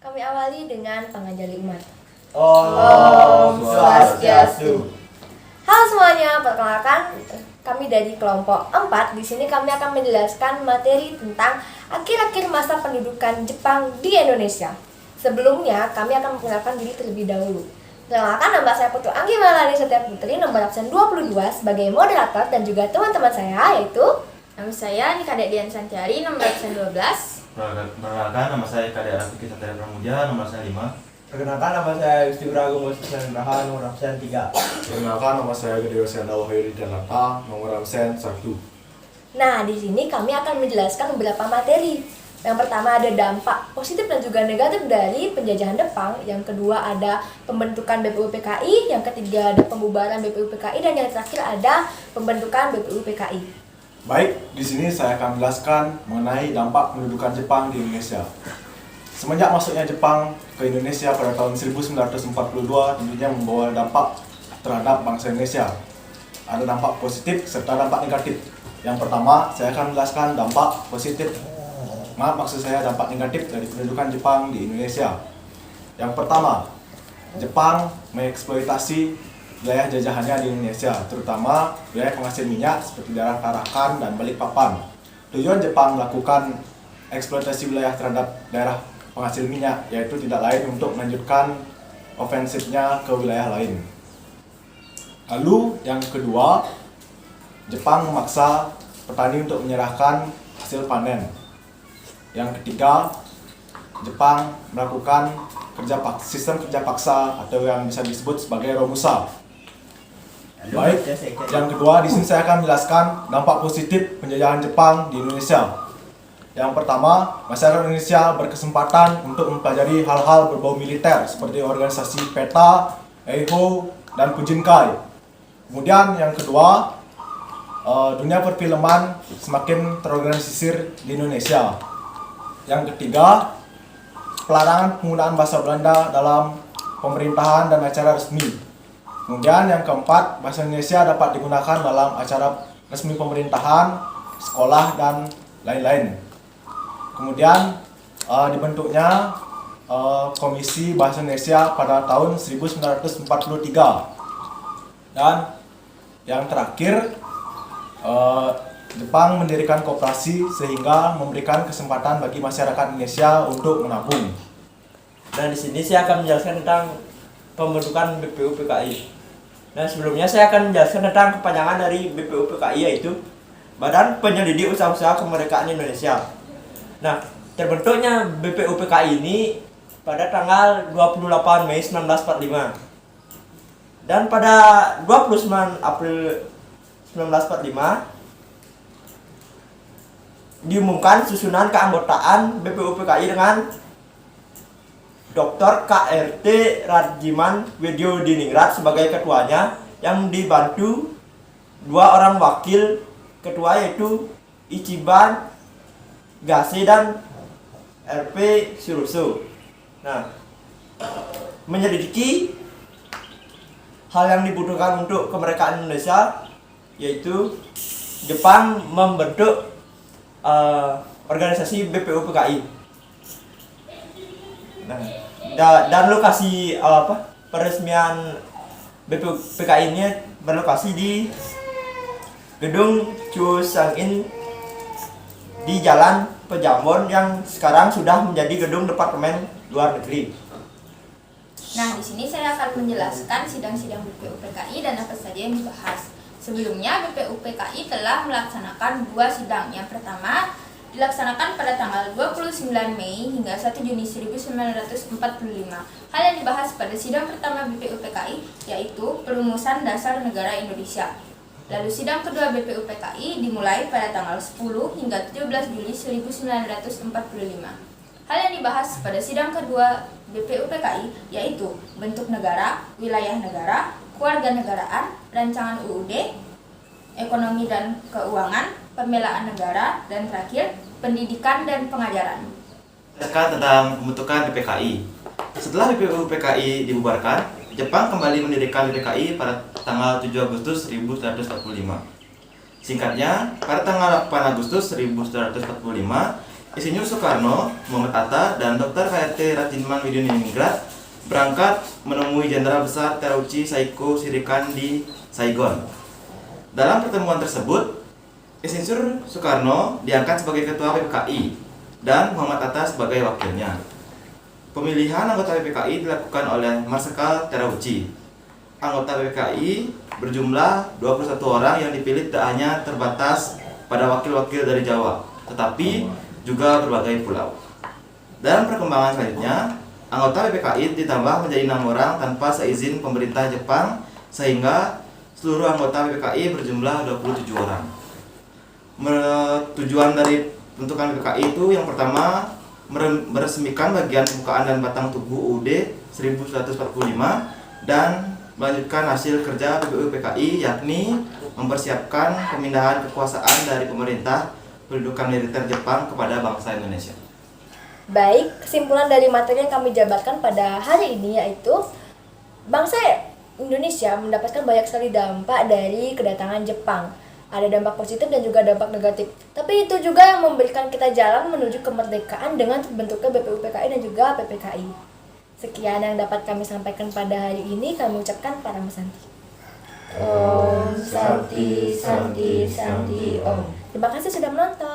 Kami awali dengan pengajian umat. Om Swastiastu. Halo semuanya, perkenalkan kami dari kelompok 4. Di sini kami akan menjelaskan materi tentang akhir-akhir masa pendudukan Jepang di Indonesia. Sebelumnya, kami akan memperkenalkan diri terlebih dahulu. Perkenalkan, nama saya Putu Anggi Malani Setia Putri, nomor absen 22 sebagai moderator, dan juga teman-teman saya yaitu Nama saya Nikadek Dian Santiari, nomor absen 12. Perkenalkan, nama saya Kadek Rafiki Satria Pramudia, nomor absen 5. Perkenalkan, nama saya Gusti Bragung Musliman Raha, nomor absen 3. Perkenalkan, nama saya Gede Yosenda Wahiri Danata, nomor absen 1. Nah, di sini kami akan menjelaskan beberapa materi. Yang pertama ada dampak positif dan juga negatif dari penjajahan Jepang. Yang kedua ada pembentukan BPUPKI. Yang ketiga ada pembubaran BPUPKI. Dan yang terakhir ada pembentukan BPUPKI. Baik, di sini saya akan menjelaskan mengenai dampak pendudukan Jepang di Indonesia. Semenjak masuknya Jepang ke Indonesia pada tahun 1942, tentunya membawa dampak terhadap bangsa Indonesia. Ada dampak positif serta dampak negatif. Yang pertama, saya akan menjelaskan dampak positif. Maksud saya dampak negatif dari pendudukan Jepang di Indonesia. Yang pertama, Jepang mengeksploitasi wilayah jajahannya di Indonesia, terutama wilayah penghasil minyak seperti daerah Tarakan dan Balikpapan. Tujuan Jepang melakukan eksploitasi wilayah terhadap daerah penghasil minyak yaitu tidak lain untuk melanjutkan ofensifnya ke wilayah lain. Lalu yang kedua, Jepang memaksa petani untuk menyerahkan hasil panen. Yang ketiga, Jepang melakukan sistem kerja paksa atau yang bisa disebut sebagai Romusa. Baik, yang kedua di sini saya akan menjelaskan dampak positif penjajahan Jepang di Indonesia. Yang pertama, masyarakat Indonesia berkesempatan untuk mempelajari hal-hal berbau militer seperti organisasi PETA, EIHO, dan Kujinkai. Kemudian yang kedua, dunia perfilman semakin terorganisir di Indonesia. Yang ketiga, pelarangan penggunaan bahasa Belanda dalam pemerintahan dan acara resmi. Kemudian yang keempat, bahasa Indonesia dapat digunakan dalam acara resmi pemerintahan, sekolah, dan lain-lain. Kemudian dibentuknya Komisi Bahasa Indonesia pada tahun 1943. Dan yang terakhir, Jepang mendirikan koperasi sehingga memberikan kesempatan bagi masyarakat Indonesia untuk menabung. Dan di sini saya akan menjelaskan tentang pembentukan BPUPKI. Nah, sebelumnya saya akan menjelaskan tentang kepanjangan dari BPUPKI, yaitu Badan Penyelidik Usaha-Usaha Kemerdekaan Indonesia. Nah, terbentuknya BPUPKI ini pada tanggal 28 Mei 1945. Dan pada 29 April 1945 diumumkan susunan keanggotaan BPUPKI dengan Dr. KRT Rajiman Wedyo Diningrat sebagai ketuanya, yang dibantu dua orang wakil ketua yaitu Ichiban Gase dan RP Suruso. Nah, menyelidiki hal yang dibutuhkan untuk kemerdekaan Indonesia, yaitu Jepang membentuk organisasi BPUPKI. Nah, dan lokasi peresmian BPUPKI ini berlokasi di Gedung Chusangin di Jalan Pejambon yang sekarang sudah menjadi gedung Departemen Luar Negeri. Nah, di sini saya akan menjelaskan sidang-sidang BPUPKI dan apa saja yang dibahas. Sebelumnya, BPUPKI telah melaksanakan 2 sidang. Yang pertama dilaksanakan pada tanggal 29 Mei hingga 1 Juni 1945. Hal yang dibahas pada sidang pertama BPUPKI yaitu perumusan dasar negara Indonesia. Lalu sidang kedua BPUPKI dimulai pada tanggal 10 hingga 17 Juli 1945. Hal yang dibahas pada sidang kedua BPUPKI yaitu bentuk negara, wilayah negara, kewarganegaraan, rancangan UUD, ekonomi dan keuangan, pembelaan negara, dan terakhir pendidikan dan pengajaran. Tentang pembentukan BPKI. Setelah BPUPKI dibubarkan, Jepang kembali mendirikan BPKI pada tanggal 7 Agustus 1945. Singkatnya, pada tanggal 8 Agustus 1945, Insinyur Soekarno, Muhammad Atta, dan Dr. KRT Rajiman Widyaningrat berangkat menemui Jenderal Besar Terauchi Saiko Sirikan di Saigon. Dalam pertemuan tersebut, Insinyur Soekarno diangkat sebagai Ketua PPKI dan Muhammad Atta sebagai wakilnya. Pemilihan anggota PPKI dilakukan oleh Marsikal Terauchi. Anggota PPKI berjumlah 21 orang yang dipilih tak hanya terbatas pada wakil-wakil dari Jawa, tetapi juga berbagai pulau. Dalam perkembangan selanjutnya, anggota PPKI ditambah menjadi 6 orang tanpa seizin pemerintah Jepang, sehingga seluruh anggota PPKI berjumlah 27 orang. Tujuan dari pembentukan PPKI itu yang pertama, meresmikan bagian permukaan dan batang tubuh UUD 1145 dan melanjutkan hasil kerja PBU PKI, yakni mempersiapkan pemindahan kekuasaan dari pemerintah pendudukan militer Jepang kepada bangsa Indonesia. Baik, kesimpulan dari materi yang kami jabarkan pada hari ini yaitu bangsa Indonesia mendapatkan banyak sekali dampak dari kedatangan Jepang. Ada dampak positif dan juga dampak negatif. Tapi itu juga yang memberikan kita jalan menuju kemerdekaan dengan terbentuknya BPU PKI dan juga PPKI. Sekian yang dapat kami sampaikan pada hari ini. Kami ucapkan Parama Santi. Om Santi Santi Santi Om. Terima kasih sudah menonton.